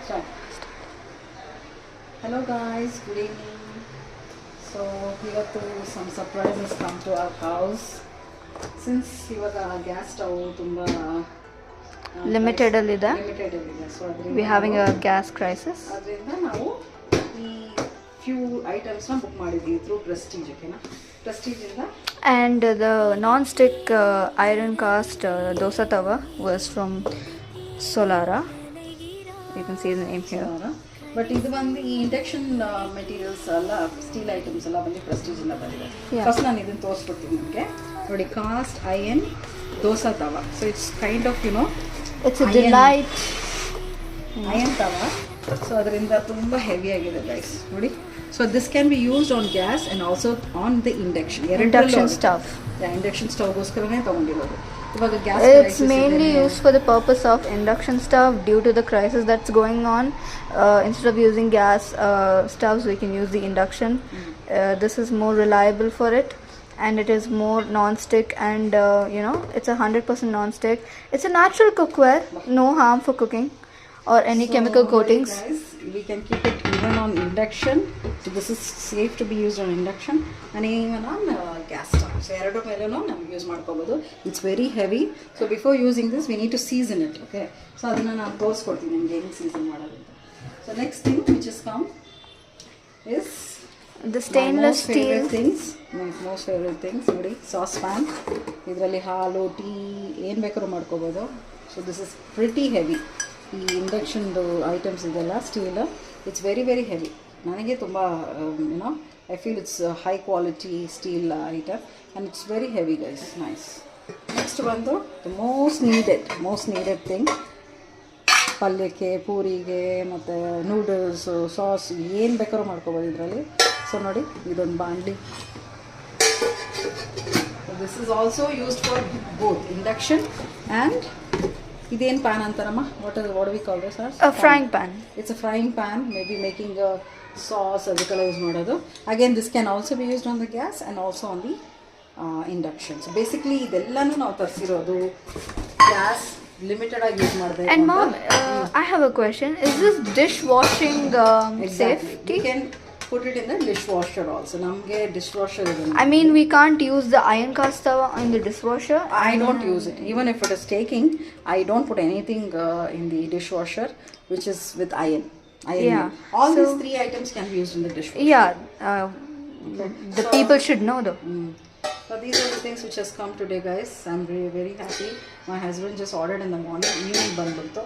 Start. Hello guys, good evening. So ಇವತ್ತು some surprises come to our house. Since ಇವಾಗ gas stove ತುಂಬಾ limited ಅಲ್ಲಿದೆ. So ಅದರಿಂದ V having a gas crisis. ಅದರಿಂದ ನಾವು ಈ ಫ್ಯೂ ಐಟಮ್ಸ್ನ ಬುಕ್ ಮಾಡಿದ್ವಿ ಥ್ರೂ ಪ್ರೆಸ್ಟೀಜ್. ಓಕೆನಾ, ಪ್ರೆಸ್ಟೀಜ್ ಇಂದ. And the non-stick iron cast dosa tawa was from Solara. You can see the name here. But ಇದು ಬಂದು ಈ ಇಂಡಕ್ಷನ್ ಮೆಟೀರಿಯಲ್ಸ್ ಎಲ್ಲ ಸ್ಟೀಲ್ ಐಟಮ್ಸ್ ಎಲ್ಲ ಬಂದು ಪ್ರೆಸ್ಟೀಜ್ ಇಂದ ಬಂದಿದೆ. Yeah. ಫಸ್ಟ್ ನಾನು ಇದನ್ನು ತೋರಿಸ್ಕೊಡ್ತೀನಿ ನಿಮಗೆ. ನೋಡಿ, cast iron dosa tawa. So it's kind of It's a delight. Iron tawa. So ಅದರಿಂದ ತುಂಬ ಹೆವಿ ಆಗಿದೆ ಗೈಸ್. ನೋಡಿ, so this can be used on gas and also on the Induction stove. Induction ಸ್ಟವ್ಗೋಸ್ಕರನೇ ತೊಗೊಂಡಿರೋದು. ಇವಾಗ gas It's mainly used for the purpose of induction stove due to the crisis that's going on. Instead of using gas stoves, we can use the induction. This is more reliable for it, and it is more non-stick, and it's 100% non-stick. It's a natural cookware, no harm for cooking or any chemical coatings. Guys, we can keep it even on induction. So this is safe to be used on induction and even on gas stove. So ಎರಡು ಮೇಲೂ ನಾವು use ಮಾಡ್ಕೋಬೋದು. It's very heavy. So before using this we need to season it. Okay, so ಅದನ್ನು ನಾನು ತೋರಿಸ್ಕೊಡ್ತೀನಿ ನಿಮಗೆ ಹೆಂಗೆ season ಮಾಡೋದು ಅಂತ. So next thing which is come is The stainless steel things. My most favourite things. ನೋಡಿ, sauce pan. ಇದರಲ್ಲಿ ಹಾಲು, ಟೀ ಏನು ಬೇಕಾದ್ರೂ ಮಾಡ್ಕೋಬೋದು. So this is pretty heavy. ಈ ಇಂಡಕ್ಷನ್ದು ಐಟಮ್ಸ್ ಇದೆಲ್ಲ steel, it's very very heavy. ನನಗೆ ತುಂಬ I feel it's high quality steel item and it's very heavy guys. Nice. Next ಬಂದು ದ ಮೋಸ್ಟ್ ನೀಡೆಡ್ ಥಿಂಗ್. ಪಲ್ಯಕ್ಕೆ, ಪೂರಿಗೆ ಮತ್ತು ನೂಡಲ್ಸು, ಸಾಸ್ ಏನು ಬೇಕಾದ್ರೂ ಮಾಡ್ಕೋಬೋದು ಇದರಲ್ಲಿ. ಸೊ ನೋಡಿ, ಇದೊಂದು ಬಾಣಲಿ. This is also used for both induction and ಇದೇನು ಪ್ಯಾನ್ ಅಂತಾರಮ್ಮ? What we call this? a frying pan. It's a frying pan. Maybe making sauce ಅದಕ್ಕೆಲ್ಲ ಯೂಸ್ ಮಾಡೋದು. Again this can also be used on the gas and also on the induction. So basically ಇದೆಲ್ಲನೂ ನಾವು ತರಿಸಿರೋದು gas limited ಆಗಿ use ಮಾಡಿದೆ. And mom, I have a question. Is this dishwashing safety? You can put it in the dishwasher also. ನಮಗೆ ಡಿಶ್ವಾಷರ್ ಇದೆ. I mean, we can't use the iron cast tawa in the dishwasher. I don't use it. Even if it is taking, I don't put anything in the dishwasher which is with iron. Yeah. All So- these three items can be used in the dishwasher. Yeah, the people should know though. So these are the things which has come today, guys. I'm very very happy. My husband just ordered in the morning. Evening ಬಂದ್ಬಿಡ್ತು.